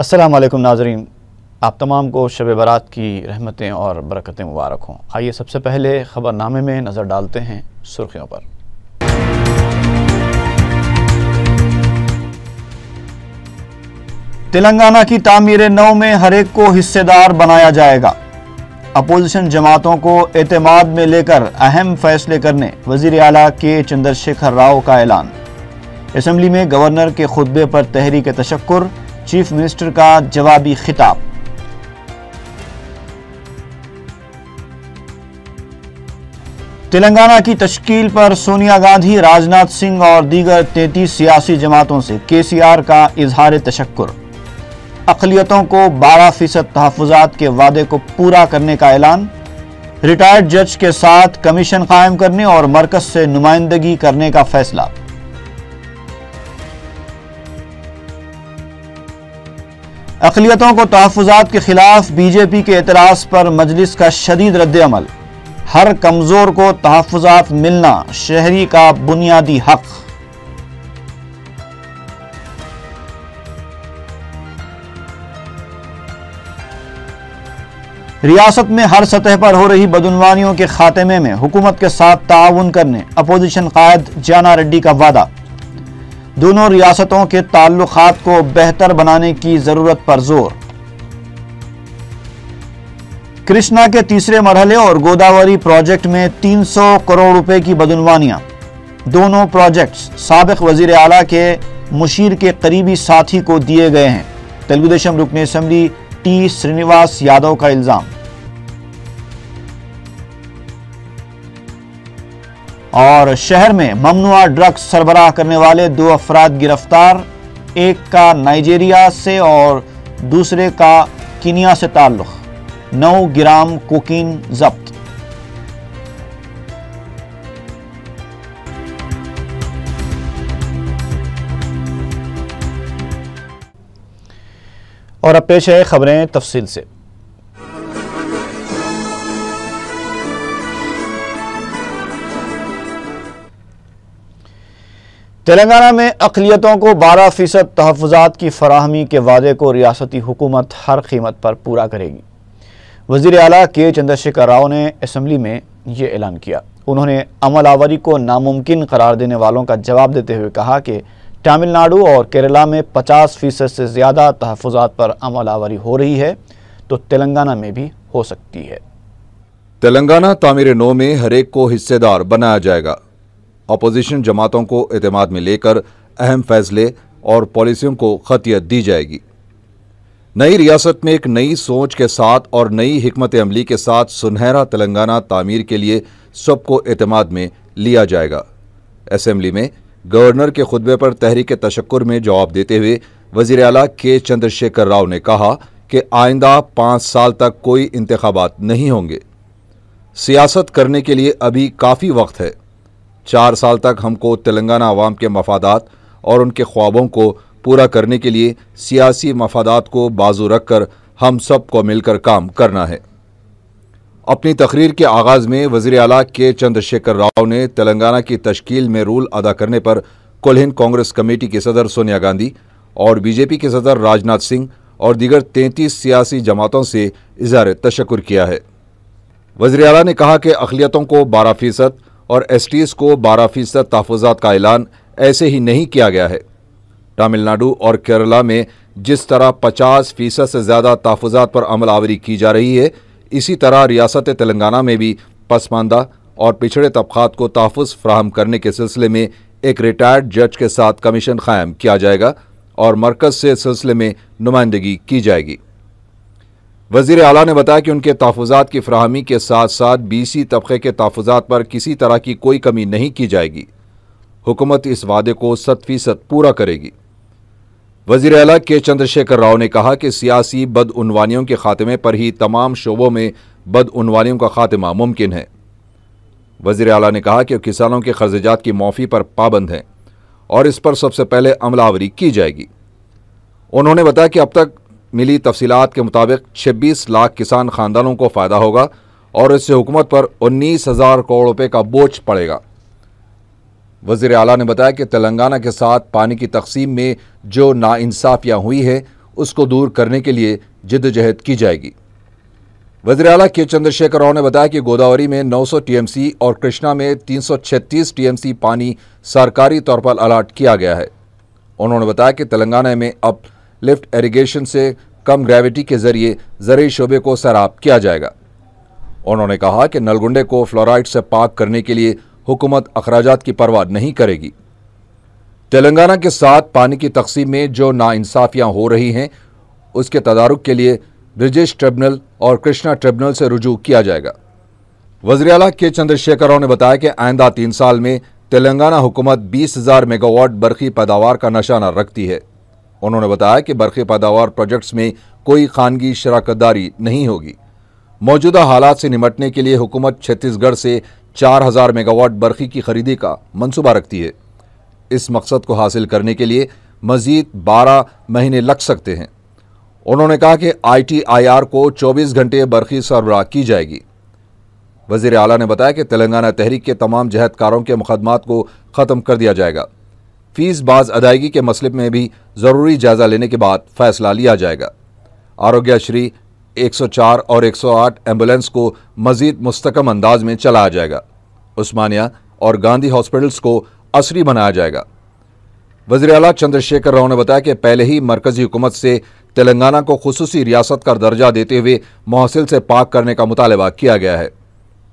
अस्सलाम वालेकुम नाज़रीन, आप तमाम को शब बारात की रहमतें और बरकतें मुबारक हों। आइए सबसे पहले ख़बरनामे में नज़र डालते हैं सुर्खियों पर। तेलंगाना की तामीर नौ में हर एक को हिस्सेदार बनाया जाएगा। अपोजिशन जमातों को एतमाद में लेकर अहम फैसले करने वज़ीर आला के चंद्रशेखर राव का ऐलान। असेंबली में गवर्नर के खुतबे पर तहरीक तशक्कुर, चीफ मिनिस्टर का जवाबी खिताब। तेलंगाना की तश्कील पर सोनिया गांधी, राजनाथ सिंह और दीगर 33 सियासी जमातों से केसीआर का इजहार तशक्कुर। अक़लियतों को 12% तहफ़्फ़ुज़ात के वादे को पूरा करने का ऐलान। रिटायर्ड जज के साथ कमीशन कायम करने और मरकज़ से नुमाइंदगी करने का फैसला। अक़लियतों को तहफ़्फ़ुज़ात के खिलाफ बीजेपी के एतराज़ पर मजलिस का शदीद रद्द-ए-अमल। हर कमज़ोर को तहफ़्फ़ुज़ात मिलना शहरी का बुनियादी हक़। रियासत में हर सतह पर हो रही बदउनवानियों के खात्मे में हुकूमत के साथ ताउन करने अपोजिशन कायद जाना रेड्डी का वादा। दोनों रियासतों के ताल्लुकात को बेहतर बनाने की जरूरत पर जोर। कृष्णा के तीसरे मरहले और गोदावरी प्रोजेक्ट में 300 करोड़ रुपए की बदउनवानियां। दोनों प्रोजेक्ट्स साबिक वजीर आला के मुशीर के करीबी साथी को दिए गए हैं। तेलुगु देशम रुकने असेंबली टी श्रीनिवास यादव का इल्जाम। और शहर में ममनुआ ड्रग्स सरबराह करने वाले 2 अफराद गिरफ्तार। एक का नाइजीरिया से और दूसरे का कीनिया से ताल्लुक। 9 ग्राम कोकीन जब्त। और अब पेश है खबरें तफसील से। तेलंगाना में अक़लियतों को 12% तहफ़्फ़ुज़ात की फराहमी के वादे को रियासती हुकूमत हर कीमत पर पूरा करेगी। वज़ीर आला के चंद्रशेखर राव ने असेंबली में ये ऐलान किया। उन्होंने अमलावरी को नामुमकिन करार देने वालों का जवाब देते हुए कहा कि तमिलनाडु और केरला में 50% से ज़्यादा तहफ़्फ़ुज़ात पर अमलावरी हो रही है, तो तेलंगाना में भी हो सकती है। तेलंगाना तामीर नौ में हर एक को हिस्सेदार बनाया जाएगा। अपोजिशन जमातों को एतमाद में लेकर अहम फैसले और पॉलिसियों को खतियत दी जाएगी। नई रियासत में एक नई सोच के साथ और नई हिकमत अमली के साथ सुनहरा तेलंगाना तामीर के लिए सबको एतमाद में लिया जाएगा। असेंबली में गवर्नर के खुतबे पर तहरीक तशक्कुर में जवाब देते हुए वज़ीर आला के चंद्रशेखर राव ने कहा कि आइंदा 5 साल तक कोई इंतखाबात नहीं होंगे। सियासत करने के लिए अभी काफ़ी वक्त है। 4 साल तक हमको तेलंगाना अवाम के मफादात और उनके ख्वाबों को पूरा करने के लिए सियासी मफादात को बाजू रखकर हम सब को मिलकर काम करना है। अपनी तकरीर के आगाज़ में वज़ीर आला के चंद्रशेखर राव ने तेलंगाना की तश्कील में रूल अदा करने पर कुल हिंद कांग्रेस कमेटी की सदर सोनिया गांधी और बीजेपी के सदर राजनाथ सिंह और दीगर 33 सियासी जमातों से इज़हार तशक्कुर किया है। वज़ीर आला ने कहा कि अक़लियतों को 12% और एसटीज़ को 12% तहफ़्फ़ुज़ात का ऐलान ऐसे ही नहीं किया गया है। तमिलनाडु और केरला में जिस तरह 50% से ज़्यादा तहफ़्फ़ुज़ात पर अमलावरी की जा रही है, इसी तरह रियासत तेलंगाना में भी पसमानदा और पिछड़े तबक़ात को तहफ़्फ़ुज़ फ़राहम करने के सिलसिले में एक रिटायर्ड जज के साथ कमीशन कायम किया जाएगा और मरकज़ से इस सिलसिले में नुमाइंदगी की जाएगी। वज़ीर आला ने बताया कि उनके तहफ़्फ़ुज़ात की फ़राहमी के साथ साथ बीसी तबक़े के तहफ़्फ़ुज़ात पर किसी तरह की कोई कमी नहीं की जाएगी। हुकूमत इस वादे को 100% पूरा करेगी। वज़ीर आला के चंद्रशेखर राव ने कहा कि सियासी बदउनवानियों के खात्मे पर ही तमाम शोबों में बदउनवानियों का खात्मा मुमकिन है। वज़ीर आला ने कहा कि किसानों के खर्जात की माफ़ी पर पाबंद हैं और इस पर सबसे पहले अमलावरी की जाएगी। उन्होंने बताया कि अब तक मिली तफसीलात के मुताबिक 26 लाख किसान ख़ानदानों को फ़ायदा होगा और इससे हुकूमत पर 19,000 करोड़ रुपये का बोझ पड़ेगा। वज़ीर आला ने बताया कि तेलंगाना के साथ पानी की तकसीम में जो नाइंसाफ़ियाँ हुई है उसको दूर करने के लिए जिद्दोजहद की जाएगी। वज़ीर आला के चंद्रशेखर राव ने बताया कि गोदावरी में 900 टीएमसी और कृष्णा में 336 टीएमसी पानी सरकारी तौर पर अलाट किया गया है। उन्होंने बताया कि तेलंगाना में अब लिफ्ट इरिगेशन से कम ग्रेविटी के जरिए ज़रूरी शोबे को सैराब किया जाएगा। उन्होंने कहा कि नलगुंडे को फ्लोराइड से पाक करने के लिए हुकूमत अखराजात की परवाह नहीं करेगी। तेलंगाना के साथ पानी की तकसीम में जो नाइंसाफियां हो रही हैं उसके तदारुक के लिए ब्रिजेश ट्रिब्यूनल और कृष्णा ट्रिब्यूनल से रुजू किया जाएगा। वज़ीर आला के चंद्रशेखर राव ने बताया कि आइंदा 3 साल में तेलंगाना हुकूमत 20,000 मेगावाट बरक़ी पैदावार का निशाना रखती है। उन्होंने बताया कि बरक़ी पैदावार प्रोजेक्ट्स में कोई खानगी शराकतदारी नहीं होगी। मौजूदा हालात से निमटने के लिए हुकूमत छत्तीसगढ़ से 4,000 मेगावाट बरक़ी की खरीदी का मंसूबा रखती है। इस मकसद को हासिल करने के लिए मज़ीद 12 महीने लग सकते हैं। उन्होंने कहा कि ITIR को 24 घंटे बरक़ी सरबराह की जाएगी। वज़ीर आला ने बताया कि तेलंगाना तहरीक के तमाम जहदकारों के मुकदमात को ख़त्म कर दिया जाएगा। फीस बाज अदायगी के मसले में भी ज़रूरी जायज़ा लेने के बाद फैसला लिया जाएगा। आरोग्यश्री 104 और 108 एम्बुलेंस को मज़ीद मुस्तकम अंदाज में चलाया जाएगा। उस्मानिया और गांधी हॉस्पिटल्स को असरी बनाया जाएगा। वज़ीर आला चंद्रशेखर राव ने बताया कि पहले ही मरकजी हुकूमत से तेलंगाना को खुसूसी रियासत का दर्जा देते हुए मौसिल से पाक करने का मुतालबा किया गया है।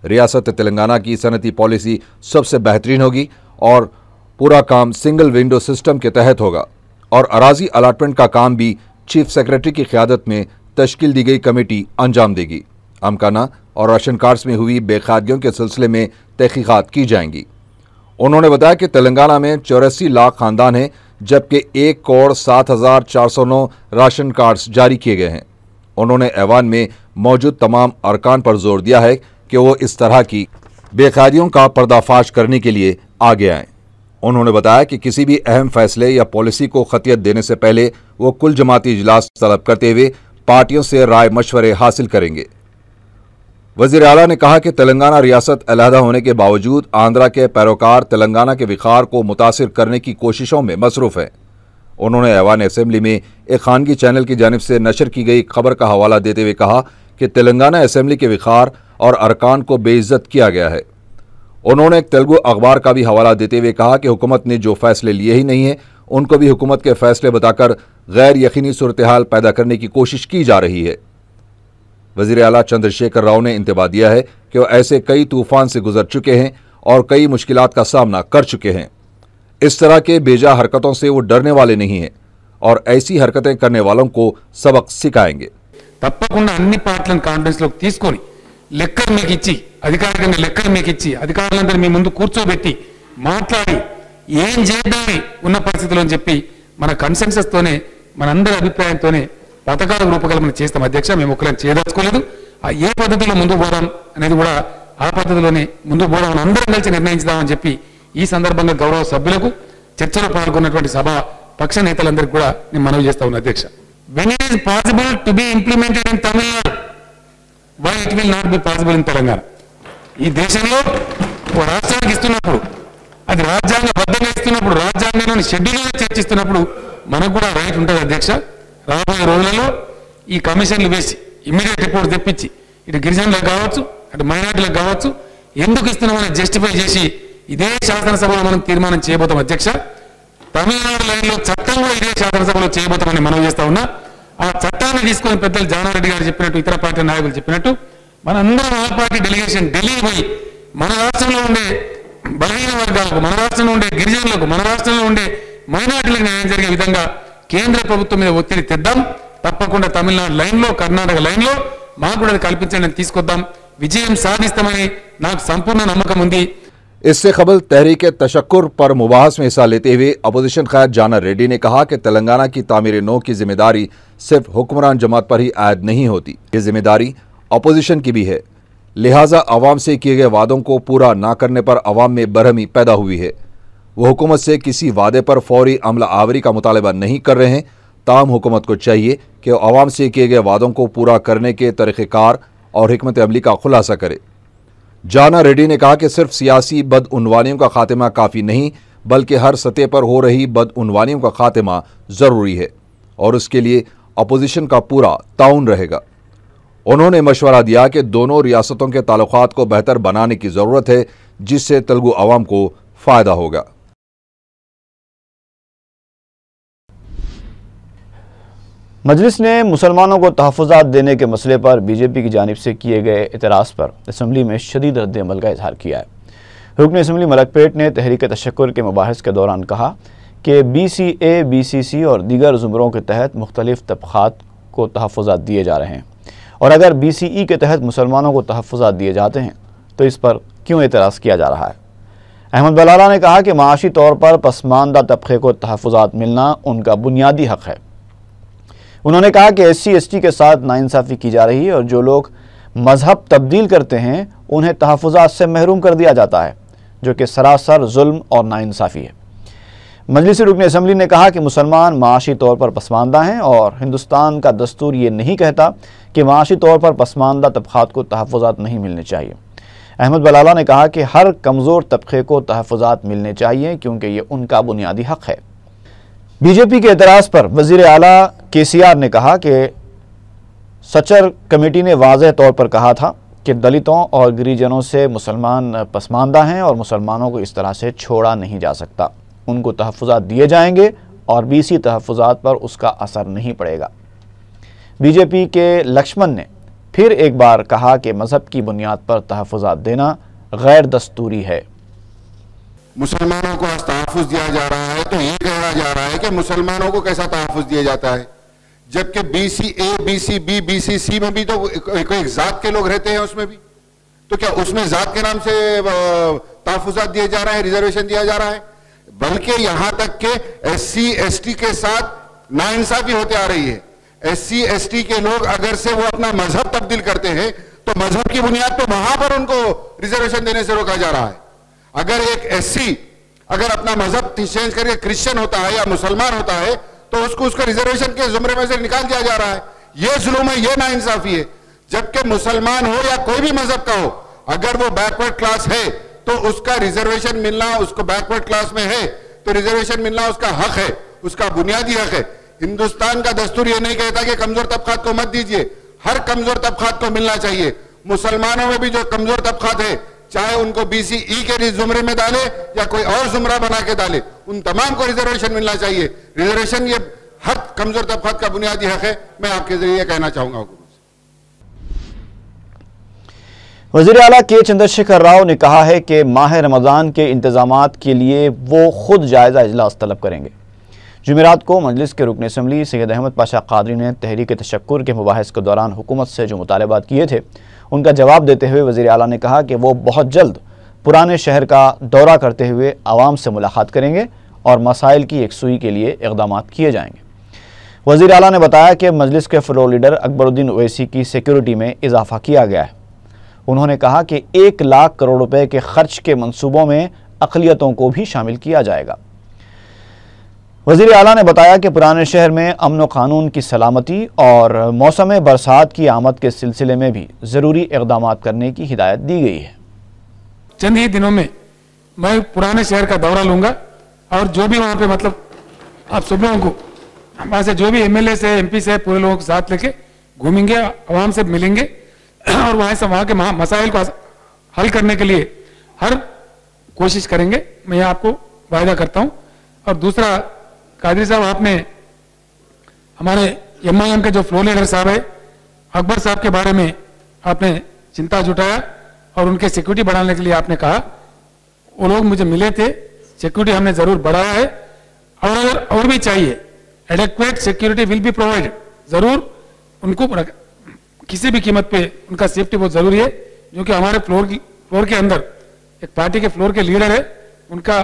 रियासत तेलंगाना की सनती पॉलिसी सबसे बेहतरीन होगी और पूरा काम सिंगल विंडो सिस्टम के तहत होगा और अराजी अलाटमेंट का काम भी चीफ सेक्रेटरी की क़यादत में तश्कील दी गई कमेटी अंजाम देगी। अमकाना और राशन कार्ड्स में हुई बेखादियों के सिलसिले में तहकीक़ात की जाएंगी। उन्होंने बताया कि तेलंगाना में 84 लाख खानदान हैं, जबकि 1,07,409 राशन कार्ड्स जारी किए गए हैं। उन्होंने ऐवान में मौजूद तमाम अरकान पर जोर दिया है कि वो इस तरह की बेखादियों का पर्दाफाश करने के लिए आगे आएं। उन्होंने बताया कि किसी भी अहम फैसले या पॉलिसी को खतियत देने से पहले वो कुल जमाती इजलास तलब करते हुए पार्टियों से राय मशवरे हासिल करेंगे। वज़ीर आला ने कहा कि तेलंगाना रियासत अलहदा होने के बावजूद आंध्रा के पैरोकार तेलंगाना के विखार को मुतासिर करने की कोशिशों में मसरूफ़ हैं। उन्होंने ऐवान असेंबली में एक खानगी चैनल की जानिब से नशर की गई खबर का हवाला देते हुए कहा कि तेलंगाना असेंबली के विखार और अरकान को बेइज्जत किया गया है। उन्होंने एक तेलुगु अखबार का भी हवाला देते हुए कहा कि हुकूमत ने जो फैसले लिए ही नहीं हैं उनको भी हुकूमत के फैसले बताकर गैर यकीनी सूरत हाल पैदा करने की कोशिश की जा रही है। वज़ीर आला चंद्रशेखर राव ने इंतबाह दिया है कि वह ऐसे कई तूफान से गुजर चुके हैं और कई मुश्किलात का सामना कर चुके हैं। इस तरह के बेजा हरकतों से वो डरने वाले नहीं हैं और ऐसी हरकतें करने वालों को सबक सिखाएंगे। తప్పకుండా అన్ని పార్టీలను కాన్ఫరెన్స్ లోకి తీసుకొని లెక్కలు మీకు ఇచ్చి అధికారికంగా లెక్కలు మీకు ఇచ్చి అధికారులందరూ మీ ముందు కూర్చోబెట్టి మాట్లాడి ఏం చేద్దామని ఉన్న పరిస్థితుల్లో అని చెప్పి మన కన్సెన్సస్ తోనే మనందరి అభిప్రాయంతోనే పథకాల రూపకల్పన చేస్తాం అధ్యక్ష। మేము ఒక్కరిని చేయదలుచుకోలేదు। ఆ ఏ పద్ధతిలో ముందుకు పోదాం అనేది కూడా ఆ పద్ధతిలోనే ముందుకు పోదామని అందరం కలిసి నిర్ణయించుదామని చెప్పి ఈ సందర్భంగా గౌరవ సభ్యులకు చర్చలో పాల్గొన్నటువంటి సభ పక్ష నేతలందరికీ కూడా నేను మనవి చేస్తా ఉన్నాను అధ్యక్ష। When it is possible to be implemented in Tamil Nadu, why it will not be possible in Telangana? ఈ దేశంలో ఒక రాష్ట్రానికి ఇస్తున్నప్పుడు అది రాజ్యాంగబద్ధంగా ఇస్తున్నప్పుడు రాజ్యాంగంలోని షెడ్యూల్లో చర్చిస్తున్నప్పుడు మనకు కూడా రైట్ ఉంటుంది అధ్యక్ష। రాబోయే రోజులలో ఈ కమిషన్లు వేసి ఇమ్మీడియట్ రిపోర్ట్ తెప్పించి ఇటు గిరిజనులకు కావచ్చు అటు మైనార్టీలకు కావచ్చు ఎందుకు ఇస్తున్నామని జస్టిఫై చేసి ఇదే శాసనసభలో మనం తీర్మానం చేయబోతాం అధ్యక్ష। తమిళనాడు లైన్లో చట్టం కూడా ఇదే శాసనసభలో చేయబోతామని మనం చేస్తా ఉన్నా। ఆ చట్టాన్ని తీసుకొని పెద్దలు జానారెడ్డి గారు చెప్పినట్టు ఇతర పార్టీ నాయకులు చెప్పినట్టు మనందరం ఆ పార్టీ డెలిగేషన్ ఢిల్లీ పోయి మన రాష్ట్రంలో ఉండే బలహీన వర్గాలకు మన రాష్ట్రంలో ఉండే గిరిజనులకు మన రాష్ట్రంలో ఉండే మైనార్టీలకు న్యాయం జరిగే విధంగా కేంద్ర ప్రభుత్వం మీద ఒత్తిడి తెద్దాం। తప్పకుండా తమిళనాడు లైన్లో కర్ణాటక లైన్లో మాకు కూడా కల్పించండి తీసుకొద్దాం। విజయం సాధిస్తామని నాకు సంపూर्ण నమ్మకం ఉంది। इससे कबल तहरीक तशक्कुर पर मुबाहस में हिस्सा लेते हुए अपोजिशन क़ायद जाना रेड्डी ने कहा कि तेलंगाना की तामीर नो की जिम्मेदारी सिर्फ हुक्मरान जमात पर ही आयद नहीं होती, ये जिम्मेदारी अपोजिशन की भी है। लिहाजा अवाम से किए गए वादों को पूरा ना करने पर अवाम में बरहमी पैदा हुई है। वो हुकूमत से किसी वादे पर फौरी अमला आवरी का मुतालबा नहीं कर रहे हैं। ताम हुकूमत को चाहिए कि अवाम से किए गए वादों को पूरा करने के तरीक़ेकार और हिकमत अमली का खुलासा करे। जाना रेड्डी ने कहा कि सिर्फ सियासी बदउनवानियों का खात्मा काफ़ी नहीं, बल्कि हर सतह पर हो रही बदउनवानियों का खात्मा ज़रूरी है और उसके लिए अपोजिशन का पूरा ताउन रहेगा। उन्होंने मशवरा दिया कि दोनों रियासतों के ताल्लुकात को बेहतर बनाने की ज़रूरत है, जिससे तेलुगु अवाम को फ़ायदा होगा। मजलिस ने मुसलमानों को तहफ़्फ़ुज़ात देने के मसले पर बीजेपी की जानिब से किए गए एतराज़ पर असम्बली में शदीद रद्द-ए-अमल का इजहार किया है। रुकन असम्बली मलकपेट ने तहरीक तशक्कुर के मुबाहिस के दौरान कहा कि BCA, BCC और दीगर ज़ुमरों के तहत मुख्तलिफ तबक़ात को तहफ़्फ़ुज़ात दिए जा रहे हैं, और अगर BCE के तहत मुसलमानों को तहफ़्फ़ुज़ात दिए जाते हैं तो इस पर क्यों एतराज़ किया जा रहा है। अहमद बलाला ने कहा कि माशी तौर पर पसमानदा तबक़े को तहफ़्फ़ुज़ात मिलना उनका बुनियादी हक़ है। उन्होंने कहा कि SC/ST के साथ नाइंसाफ़ी की जा रही है और जो लोग मज़हब तब्दील करते हैं उन्हें तहफ़्फ़ुज़ात से महरूम कर दिया जाता है, जो कि सरासर जुल्म और नाइंसाफ़ी है। मजलिस रुकन असम्बली ने कहा कि मुसलमान माशी तौर पर पसमानदा हैं और हिंदुस्तान का दस्तूर ये नहीं कहता कि माशी तौर पर पसमानदा तबक़ात को तहफ़्फ़ुज़ात नहीं मिलने चाहिए। अहमद बलाला ने कहा कि हर कमज़ोर तबक़े को तहफ़्फ़ुज़ात मिलने चाहिए क्योंकि ये उनका बुनियादी हक़ है। बीजेपी के एतराज़ पर वज़ीर आला KCR ने कहा कि सचर कमेटी ने वाज़ेह तौर पर कहा था कि दलितों और गिरिजनों से मुसलमान पसमानदा हैं और मुसलमानों को इस तरह से छोड़ा नहीं जा सकता। उनको तहफ़्फ़ुज़ात दिए जाएंगे और BC तहफ़्फ़ुज़ात पर उसका असर नहीं पड़ेगा। बीजेपी के लक्ष्मण ने फिर एक बार कहा कि मज़हब की बुनियाद पर तहफ़्फ़ुज़ात देना गैर दस्तूरी है। मुसलमानों को तहफ़्फ़ुज़ दिया जा रहा है तो ये कहा जा रहा है कि मुसलमानों को कैसा तहफ़्फ़ुज़ दिया जाता है, जबकि BCA, BCB, BCC में भी तो कोई जात के लोग रहते हैं उसमें भी, तो क्या उसमें जात के नाम से तहफ़्फ़ुज़ात दिए जा रहे हैं, रिजर्वेशन दिया जा रहा है? बल्कि यहां तक के SC/ST के साथ नाइंसाफ़ी होते आ रही है। SC/ST के लोग अगर से वो अपना मजहब तब्दील करते हैं तो मजहब की बुनियाद पर वहां पर उनको रिजर्वेशन देने से रोका जा रहा है। अगर एक SC अगर अपना मजहब चेंज करके क्रिश्चियन होता है या मुसलमान होता है तो उसको रिजर्वेशन के जुमरे में से निकाल दिया जा रहा है। यह जुल्म है, यह नाइंसाफी है। जबकि मुसलमान हो या कोई भी मजहब का हो, अगर वो बैकवर्ड क्लास है तो उसका रिजर्वेशन मिलना, उसको बैकवर्ड क्लास में है तो रिजर्वेशन मिलना उसका हक है, उसका बुनियादी हक है। हिंदुस्तान का दस्तूर यह नहीं कहता कि कमजोर तबकात को मत दीजिए, हर कमजोर तबकात को मिलना चाहिए। मुसलमानों में भी जो कमजोर तबकात है, चाहे उनको BCE के जुमरे में डाले या कोई और जुमरा बना के डाले, उन तमाम को रिजर्वेशन मिलना चाहिए। रिजर्वेशन ये हर कमजोर तबकात का बुनियादी हक है। मैं आपके जरिए कहना चाहूंगा। वज़ीर आला के चंद्रशेखर राव ने कहा है कि माह रमज़ान के इंतज़ामात के लिए वो खुद जायज़ा इजलास तलब करेंगे। जुमेरात को मजलिस के रुकन असम्बली सैयद अहमद पाशा कादरी ने तहरीक तशक्कुर के मुबाहिस के दौरान हुकूमत से जो मुतालबात किए थे उनका जवाब देते हुए वज़ीर आला ने कहा कि वो बहुत जल्द पुराने शहर का दौरा करते हुए आवाम से मुलाकात करेंगे और मसाइल की यकसुई के लिए इक़दाम किए जाएंगे। वज़ीर आला ने बताया कि मजलिस के फ्लोर लीडर अकबरुद्दीन ओवैसी की सिक्योरिटी में इजाफा किया गया है। उन्होंने कहा कि 1 लाख करोड़ रुपए के खर्च के मंसूबों में अक़लियतों को भी शामिल किया जाएगा। वज़ीर आला ने बताया कि पुराने शहर में अमन व कानून की सलामती और मौसम बरसात की आमद के सिलसिले में भी ज़रूरी इक़दाम करने की हिदायत दी गई है। चंद ही दिनों में मैं पुराने शहर का दौरा लूंगा और जो भी वहाँ पे मतलब आप सब लोगों को वहाँ से जो भी MLA से MP से पूरे लोगों के साथ लेके घूमेंगे, आवाम से मिलेंगे और वहाँ के मसाइल को हल करने के लिए हर कोशिश करेंगे। मैं आपको वायदा करता हूँ। और दूसरा, कादरी साहब, आपने हमारे MIM के जो फ्लोर लीडर साहब है अकबर साहब के बारे में आपने चिंता जुटाया और उनके सिक्योरिटी बढ़ाने के लिए आपने कहा। वो लोग मुझे मिले थे, सिक्योरिटी हमने जरूर बढ़ाया है और अगर और भी चाहिए adequate security will be provided. जरूर उनको किसी भी कीमत पे उनका सेफ्टी बहुत जरूरी है, क्योंकि हमारे फ्लोर के अंदर एक पार्टी के फ्लोर के लीडर है, उनका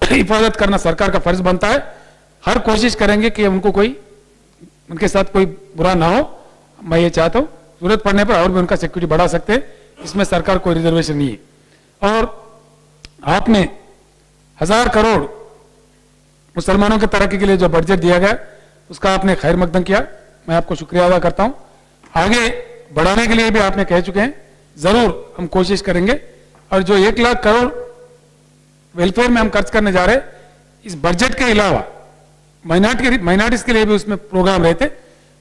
हिफाजत करना सरकार का फर्ज बनता है। हर कोशिश करेंगे कि उनके साथ कोई बुरा ना हो। मैं ये चाहता हूँ जरूरत पड़ने पर और भी उनका सिक्योरिटी बढ़ा सकते हैं, इसमें सरकार कोई रिजर्वेशन नहीं है। और आपने 1000 करोड़ मुसलमानों के तरक्की के लिए जो बजट दिया गया उसका आपने खैर मकदम किया, मैं आपको शुक्रिया अदा करता हूँ। आगे बढ़ाने के लिए भी आपने कह चुके हैं, जरूर हम कोशिश करेंगे। और जो 1 लाख करोड़ वेलफेयर में हम खर्च करने जा रहे हैं, इस बजट के अलावा माइनॉरिटीज के लिए भी उसमें प्रोग्राम रहते,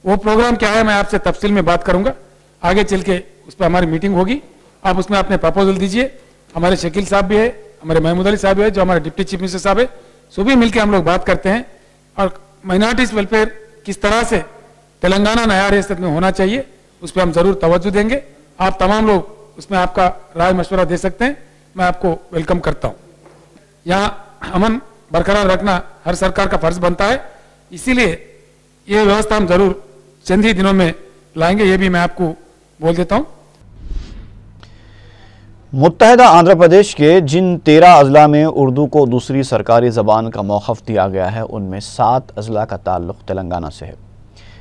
वो प्रोग्राम क्या है मैं आपसे तफसील में बात करूंगा, आगे चल के उस पर हमारी मीटिंग होगी। आप उसमें अपने प्रपोजल दीजिए। हमारे शकील साहब भी है, हमारे महमूद अली साहब भी है, जो हमारे डिप्टी चीफ मिनिस्टर साहब है, सभी मिलकर हम लोग बात करते हैं और माइनॉरिटीज वेलफेयर किस तरह से तेलंगाना नया रियासत में होना चाहिए उस पर हम जरूर तवज्जो देंगे। आप तमाम लोग उसमें आपका राय मशवरा दे सकते हैं, मैं आपको वेलकम करता हूं। यहाँ अमन बरकरार रखना हर सरकार का फर्ज बनता है, इसीलिए ये व्यवस्था हम जरूर चंद ही दिनों में लाएंगे, ये भी मैं आपको बोल देता हूं। मुत्तहिदा आंध्र प्रदेश के जिन 13 अजला में उर्दू को दूसरी सरकारी ज़बान का मौक़िफ़ दिया गया है, उनमें 7 अजला का ताल्लुक़ तेलंगाना से है।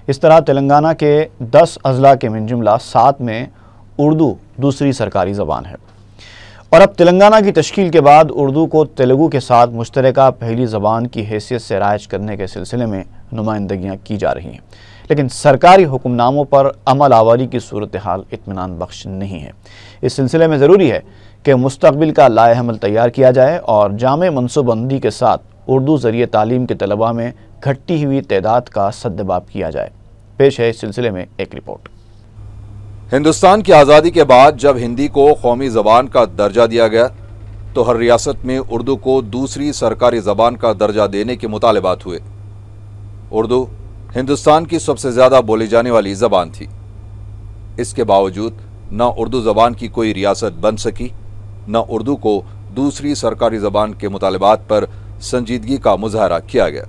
इस तरह तेलंगाना के 10 अजला के मिन जुमला 7 में उर्दू दूसरी सरकारी ज़बान है और अब तेलंगाना की तश्कील के बाद उर्दू को तेलुगु के साथ मुश्तरका पहली ज़बान की हैसियत से राइज करने के सिलसिले में नुमाइंदगियाँ की जा रही हैं, लेकिन सरकारी हुक्मनामों पर अमल आवारी की सूरत हाल इत्मीनान बख्श नहीं है। इस सिलसिले में ज़रूरी है कि मुस्तक़बिल का लाएहमल तैयार किया जाए और जामे मनसूबबंदी के साथ उर्दू ज़रिए तालीम के तलबा में घटती हुई तादाद का सद्दबाब किया जाए। पेश है इस सिलसिले में एक रिपोर्ट। हिंदुस्तान की आज़ादी के बाद जब हिंदी को कौमी ज़बान का दर्जा दिया गया तो हर रियासत में उर्दू को दूसरी सरकारी ज़बान का दर्जा देने के मुतालबात हुए। उर्दू हिंदुस्तान की सबसे ज़्यादा बोली जाने वाली ज़बान थी। इसके बावजूद न उर्दू ज़बान की कोई रियासत बन सकी, न उर्दू को दूसरी सरकारी ज़बान के मुतालबात पर संजीदगी का मुजाहरा किया गया,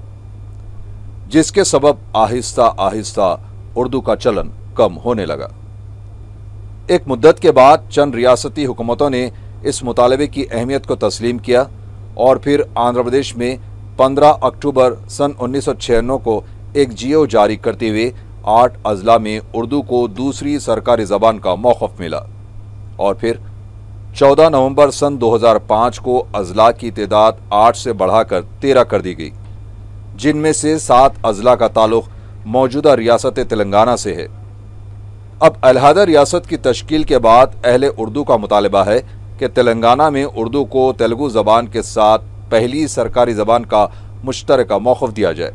जिसके सबब आहिस्ता आहिस्ता उर्दू का चलन कम होने लगा। एक मुद्दत के बाद चंद रियासती हुकूमतों ने इस मुतालबे की अहमियत को तस्लीम किया और फिर आंध्र प्रदेश में 15 अक्टूबर सन 1996 को एक जियो जारी करते हुए 8 अजला में उर्दू को दूसरी सरकारी ज़बान का मौक़िफ़ मिला और फिर 14 नवंबर सन 2005 को अजला की तादाद 8 से बढ़ाकर 13 कर दी गई, जिनमें से 7 अजला का ताल्लुक़ मौजूदा रियासत तेलंगाना से है। अब अलहदा रियासत की तश्कील के बाद अहले उर्दू का मुतालबा है कि तेलंगाना में उर्दू को तेलुगु ज़बान के साथ पहली सरकारी ज़बान का मुश्तरका मौक़िफ़ दिया जाए।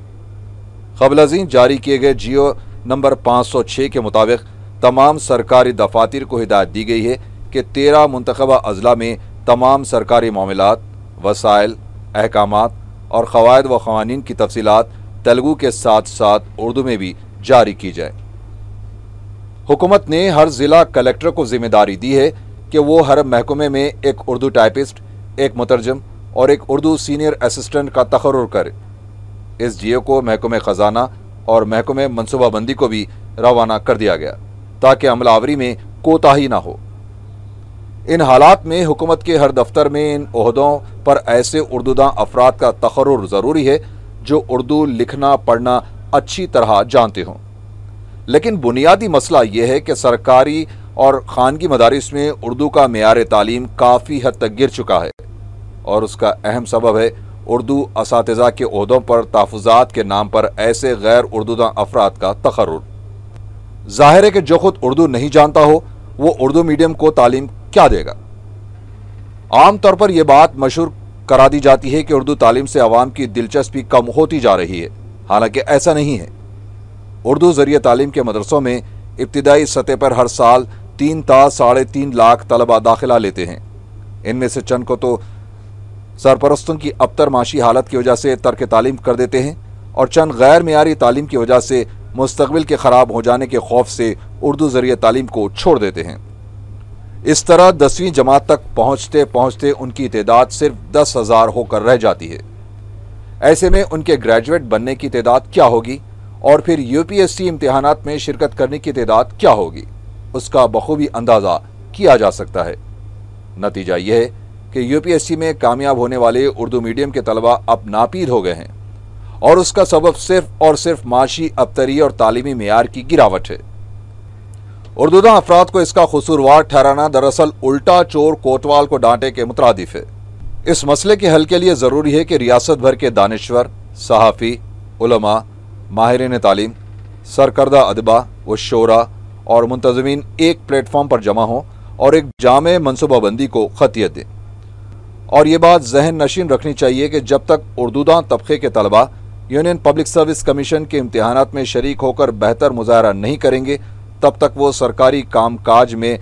क़ब्ल जारी किए गए जियो नंबर 506 के मुताबिक तमाम सरकारी दफातर को हिदायत दी गई है कि 13 मुंतखबा अजला में तमाम सरकारी मामलात, वसाइल, अहकामात और क़वायद व क़वानीन की तफसीलात तेलुगु के साथ साथ उर्दू में भी जारी की जाए। हुकूमत ने हर ज़िला कलेक्टर को जिम्मेदारी दी है कि वो हर महकमे में एक उर्दू टाइपिस्ट, एक मुतरजम और एक उर्दू सीनियर असिस्टेंट का तकर्रुर करे। इस जियो को महकमे ख़जाना और महकमे मनसूबाबंदी को भी रवाना कर दिया गया ताकि अमलावरी में कोताही ना हो। इन हालात में हुकूमत के हर दफ्तर में इन ओहदों पर ऐसे उर्दूदां अफराद का तकर्रुर ज़रूरी है जो उर्दू लिखना पढ़ना अच्छी तरह जानते हों। लेकिन बुनियादी मसला यह है कि सरकारी और खानगी मदारिस में उर्दू का मेयार तालीम काफ़ी हद तक गिर चुका है और उसका अहम सबब है उर्दू असातिज़ा के ओहदों पर तहफ़्फ़ुज़ात के नाम पर ऐसे गैर उर्दूदां अफराद का तकर्रुर। ज़ाहिर है कि जो खुद उर्दू नहीं जानता हो वो उर्दू मीडियम को तालीम क्या देगा। आम तौर पर यह बात मशहूर करा दी जाती है कि उर्दू तालीम से आवाम की दिलचस्पी कम होती जा रही है, हालांकि ऐसा नहीं है। उर्दू ज़रिए तालीम के मदरसों में इब्तिदाई सतह पर हर साल 3 ta 3.5 लाख तलबा दाखिला लेते हैं। इनमें से चंद को तो सरपरस्तों की अबतर माशी हालत की वजह से तर्क तालीम कर देते हैं और चंद गैर मेयारी तालीम की वजह से मुस्तकबिल के ख़राब हो जाने के खौफ से उर्दू ज़रिए तालीम को छोड़ देते हैं। इस तरह 10वीं जमात तक पहुँचते पहुँचते उनकी तादाद सिर्फ 10,000 होकर रह जाती है। ऐसे में उनके ग्रेजुएट बनने की तादाद क्या होगी और फिर UPSC इम्तिहानात में शिरकत करने की तादाद क्या होगी, उसका बखूबी अंदाज़ा किया जा सकता है। नतीजा यह है कि UPSC में कामयाब होने वाले उर्दू मीडियम के तलबा अब नापीद हो गए हैं और उसका सबब सिर्फ और सिर्फ माशी अबतरी और तालीमी मेयार की गिरावट है। उर्दूदा अफराद को इसका कसूरवार ठहराना दरअसल उल्टा चोर कोतवाल को डांटे के मुतरादिफ है। इस मसले के हल के लिए ज़रूरी है कि रियासत भर के दानिश्वर, सहाफ़ी, उलमा, माहिरीन तालीम, सरकर्दा अदबा व शोरा और मुंतज़मीन एक प्लेटफॉर्म पर जमा हों और एक जामे मनसूबाबंदी को खतियत दें। और ये बात जहन नशीन रखनी चाहिए कि जब तक उर्दूदां तबके के तलबा यूनियन पब्लिक सर्विस कमीशन के इम्तिहानात में शरीक होकर बेहतर मुजाहरा नहीं करेंगे तब तक वो सरकारी कामकाज में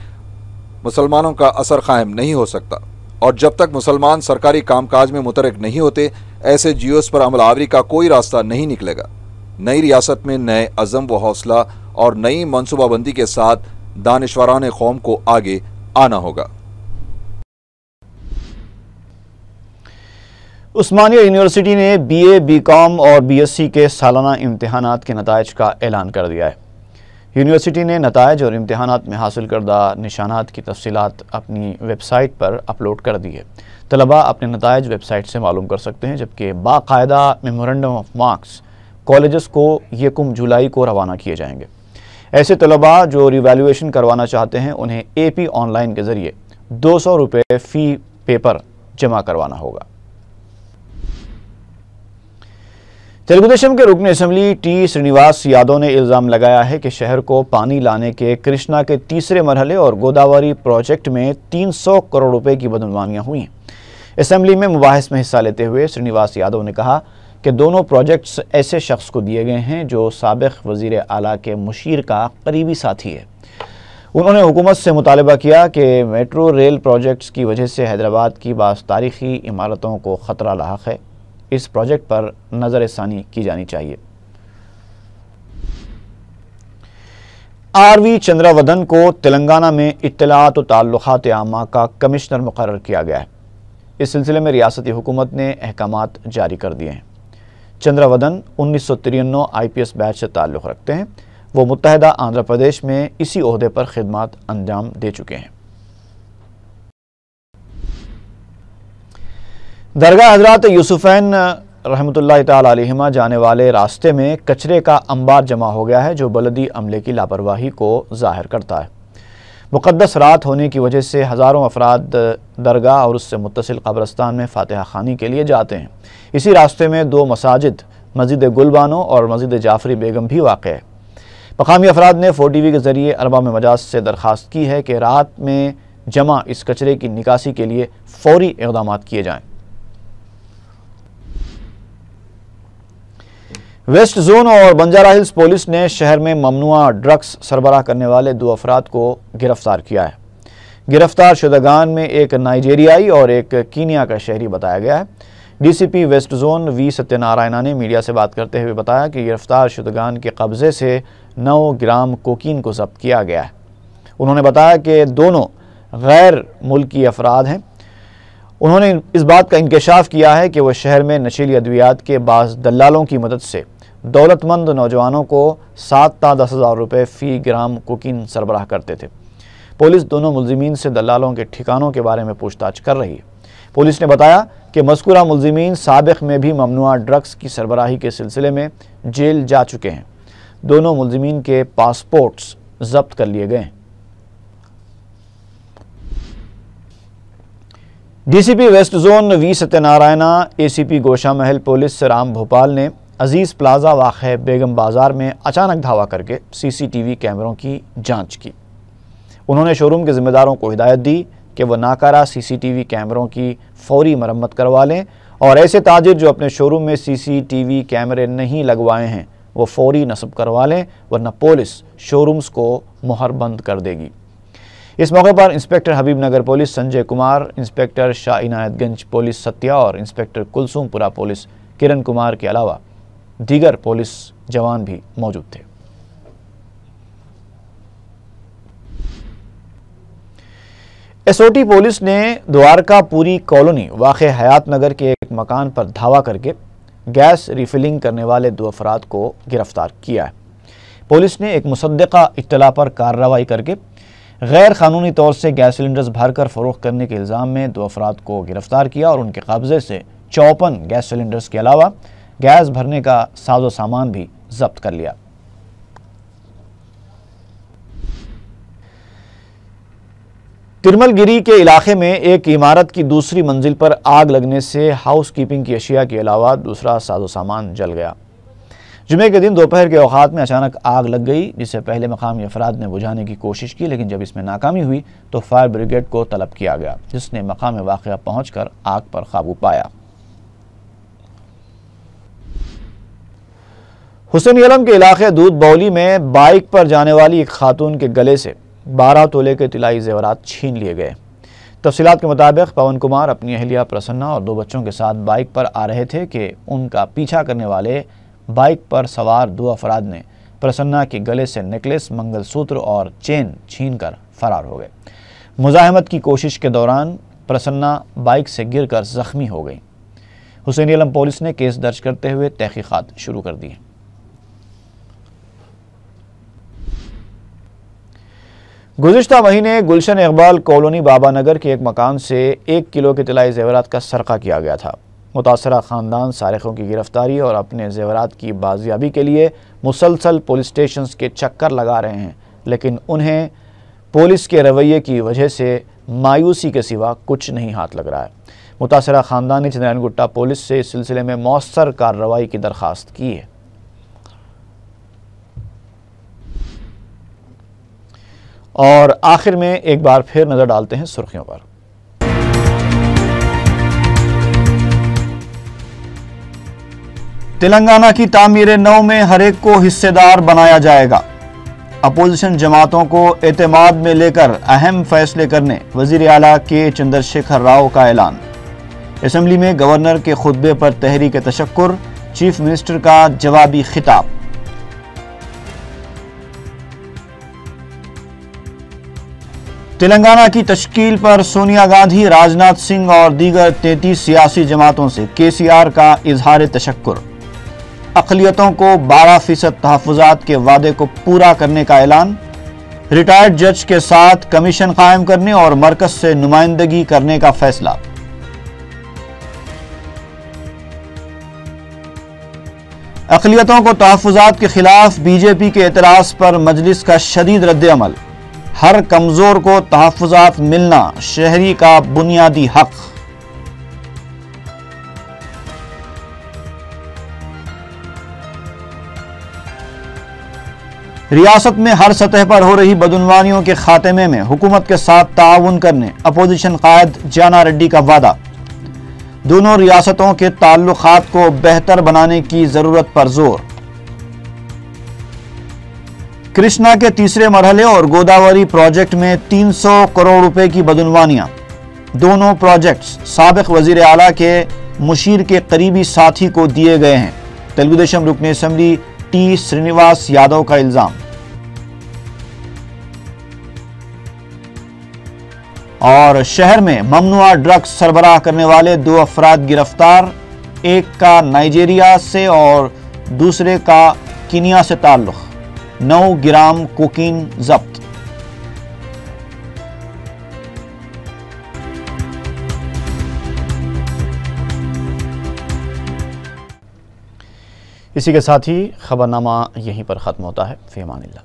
मुसलमानों का असर कायम नहीं हो सकता, और जब तक मुसलमान सरकारी कामकाज में मुतरक नहीं होते ऐसे जीओस पर अमल आवरी का कोई रास्ता नहीं निकलेगा। नई रियासत में नए अज़म व हौसला और नई मनसूबाबंदी के साथ दानिशवरान कौम को आगे आना होगा। उस्मानिया यूनिवर्सिटी ने बीए, बीकॉम और बीएससी के सालाना इम्तिहानात के नताइज का ऐलान कर दिया है। यूनिवर्सिटी ने नताइज और इम्तिहानात में हासिल करदा निशानात की तफसीलात अपनी वेबसाइट पर अपलोड कर दी है। तलबा अपने नताइज वेबसाइट से मालूम कर सकते हैं, जबकि बाकायदा मेमोरेंडम ऑफ मार्क्स कॉलेजेस को 1 जुलाई को रवाना किए जाएंगे। ऐसे तलबा जो रिवैल्यूएशन करवाना चाहते हैं उन्हें AP ऑनलाइन के ज़रिए 200 रुपये फ़ी पेपर जमा करवाना होगा। तेलुगुदेशम के रुकन असम्बली टी श्रीनिवास यादव ने इल्ज़ाम लगाया है कि शहर को पानी लाने के कृष्णा के तीसरे मरहले और गोदावरी प्रोजेक्ट में 300 करोड़ रुपए की बदनवानियां हुई हैं। असम्बली में मुबाहिस में हिस्सा लेते हुए श्रीनिवास यादव ने कहा कि दोनों प्रोजेक्ट्स ऐसे शख्स को दिए गए हैं जो साबिक़ वज़ीर आला के मुशीर का करीबी साथी है। उन्होंने हुकूमत से मुतालबा किया कि मेट्रो रेल प्रोजेक्ट्स की वजह से हैदराबाद की बास तारीख़ी इमारतों को ख़तरा लाहक है। इस प्रोजेक्ट पर नज़र-ए-सानी की जानी चाहिए। RV चंद्रावदन को तेलंगाना में इत्तलात व ताल्लुकात आमा का कमिश्नर मुकर्रर किया गया है। इस सिलसिले में रियासती हुकूमत ने अहकामात जारी कर दिए हैं। चंद्रावदन 1993 IPS बैच से ताल्लुक़ रखते हैं। वो मुत्तहदा आंध्र प्रदेश में इसी ओहदे पर खिदमत अंजाम दे चुके हैं। दरगाह हज़रात यूसुफ़ैन रहमतुल्लाह ताला अलैहिमा जाने वाले रास्ते में कचरे का अंबार जमा हो गया है, जो बलदी अमले की लापरवाही को ज़ाहिर करता है। मुक़द्दस रात होने की वजह से हज़ारों अफराद दरगाह और उससे मुत्तसिल कब्रस्तान में फातिहा खानी के लिए जाते हैं। इसी रास्ते में 2 मसाजिद मस्जिद गुलबानो और मस्जिद जाफरी बेगम भी वाक़ है। मकामी अफराद ने 4TV के ज़रिए अरबाब मजाज से दरख्वास्त की है कि रात में जमा इस कचरे की निकासी के लिए फ़ौरी इक़दामात किए जाएँ। वेस्ट जोन और बंजारा हिल्स पुलिस ने शहर में ममनुआ ड्रग्स सरबराह करने वाले 2 अफराद को गिरफ्तार किया है। गिरफ्तार शुदगान में एक नाइजेरियाई और एक कीनिया का शहरी बताया गया है। DCP west zone V Satyanarayana ने मीडिया से बात करते हुए बताया कि गिरफ्तार शुदगान के कब्जे से 9 ग्राम कोकीन को जब्त किया गया है। उन्होंने बताया कि दोनों गैर मुल्की अफराद हैं। उन्होंने इस बात का इंकशाफ किया है कि वह शहर में नशीली अद्वियात के बाज़ दलालों की मदद से दौलतमंद नौजवानों को 7 ता 10 हज़ार रुपये फ़ी ग्राम कोकीन सरबराह करते थे। पुलिस दोनों मुल्ज़िमीन से दलालों के ठिकानों के बारे में पूछताछ कर रही है। पुलिस ने बताया कि मज़कूरा मुल्ज़िमीन साबिक़ में भी ममनुआ ड्रग्स की सरबराही के सिलसिले में जेल जा चुके हैं। दोनों मुल्ज़िमीन के पासपोर्ट्स जब्त कर लिए गए हैं। DCP west zone V Satyanarayana ACP गोशा महल पुलिस राम भोपाल ने अजीज़ प्लाजा वाक़े बेगम बाज़ार में अचानक धावा करके CCTV कैमरों की जांच की। उन्होंने शोरूम के ज़िम्मेदारों को हिदायत दी कि वह नाकारा CCTV कैमरों की फ़ौरी मरम्मत करवा लें और ऐसे ताजिर जो अपने शोरूम में CCTV कैमरे नहीं लगवाए हैं वो फ़ौरी नस्ब करवा लें, वरना पुलिस शोरूम्स को मुहर बंद कर देगी। इस मौके पर inspector Habibnagar police Sanjay Kumar, inspector Shah Inayatganj police Satya और इंस्पेक्टर कुलसुमपुरा पुलिस किरण कुमार के अलावा दीगर पुलिस जवान भी मौजूद थे। SOT पुलिस ने द्वारकापुरी कॉलोनी वाक़े हयात नगर के एक मकान पर धावा करके गैस रिफिलिंग करने वाले 2 अफराद को गिरफ्तार किया है। पुलिस ने एक मुसद्दिक़ा इत्तला पर कार्रवाई करके गैर कानूनी तौर से गैस सिलेंडर्स भरकर फ़रोख्त करने के इल्ज़ाम में 2 अफराद को गिरफ्तार किया और उनके कब्जे से 54 गैस सिलेंडर्स के अलावा गैस भरने का साजो सामान भी जब्त कर लिया। तिरमलगिरी के इलाके में एक इमारत की दूसरी मंजिल पर आग लगने से हाउस कीपिंग की अशिया के अलावा दूसरा साजो सामान जल गया। जुमे के दिन दोपहर के औकात में अचानक आग लग गई, जिसे पहले मकामी अफराद ने बुझाने की कोशिश की, लेकिन जब इसमें नाकामी हुई तो फायर ब्रिगेड को तलब किया गया, जिसने मकाम वाक़या पहुंचकर आग पर काबू पाया। हुसैन अलम के इलाके दूध बौली में बाइक पर जाने वाली एक खातून के गले से 12 तोले के तिलाई जेवरात छीन लिए गए। तफसीलात के मुताबिक पवन कुमार अपनी अहलिया प्रसन्ना और 2 बच्चों के साथ बाइक पर आ रहे थे कि उनका पीछा करने वाले बाइक पर सवार 2 अफराद ने प्रसन्ना के गले से नेकलेस, मंगलसूत्र और चेन छीनकर फरार हो गए। मुजाहमत की कोशिश के दौरान प्रसन्ना बाइक से गिरकर जख्मी हो गई। हुसैन अलम पुलिस ने केस दर्ज करते हुए तहकीकात शुरू कर दी है। गुज़िश्ता महीने गुलशन इकबाल कॉलोनी बाबा नगर के एक मकान से 1 किलो के तिलाई जेवरात का सरका किया गया था। मुतासरा ख़ानदान सारिकों की गिरफ्तारी और अपने जेवरात की बाजियाबी के लिए मुसलसल पुलिस स्टेशंस के चक्कर लगा रहे हैं, लेकिन उन्हें पुलिस के रवैये की वजह से मायूसी के सिवा कुछ नहीं हाथ लग रहा है। मुतासरा ख़ानदान ने चंद्रायन गुट्टा पुलिस से इस सिलसिले में मौसर कार्रवाई की दरख्वास्त की है। और आखिर में एक बार फिर नजर डालते हैं सुर्खियों पर। तेलंगाना की तामीर नौ में हर एक को हिस्सेदार बनाया जाएगा। अपोजिशन जमातों को एतमाद में लेकर अहम फैसले करने वजीर आला के चंद्रशेखर राव का ऐलान। असेंबली में गवर्नर के खुतबे पर तहरीक तशक्कुर, चीफ मिनिस्टर का जवाबी खिताब। तेलंगाना की तश्कील पर सोनिया गांधी, राजनाथ सिंह और दीगर 33 सियासी जमातों से केसीआर का इजहार तशक्कुर। अक़लियतों को 12% तहफ़्फ़ुज़ात के वादे को पूरा करने का ऐलान। रिटायर्ड जज के साथ कमीशन कायम करने और मरकज़ से नुमाइंदगी करने का फैसला। अक़लियतों को तहफ़्फ़ुज़ात के खिलाफ बीजेपी के एतराज़ पर मजलिस का शदीद रद्द-ए-अमल। हर कमजोर को तहफ़्फ़ुज़ात मिलना शहरी का बुनियादी हक। रियासत में हर सतह पर हो रही बदउनवानियों के खात्मे में हुकूमत के साथ ताउन करने अपोजिशन कायद जाना रेड्डी का वादा। दोनों रियासतों के ताल्लुकात को बेहतर बनाने की जरूरत पर जोर। कृष्णा के तीसरे मरहले और गोदावरी प्रोजेक्ट में 300 करोड़ रुपए की बदउनवानियां। दोनों प्रोजेक्ट्स साबिक वजीर आला के मुशीर के करीबी साथी को दिए गए हैं। तेलुगुदेशम रुकने असेंबली टी श्रीनिवास यादव का इल्जाम। और शहर में ममनुआ ड्रग्स सरबराह करने वाले 2 अफराद गिरफ्तार, एक का नाइजीरिया से और दूसरे का कीनिया से ताल्लुक। 9 ग्राम कोकीन जब्त। इसी के साथ ही खबरनामा यहीं पर खत्म होता है। फी अमानिल्लाह।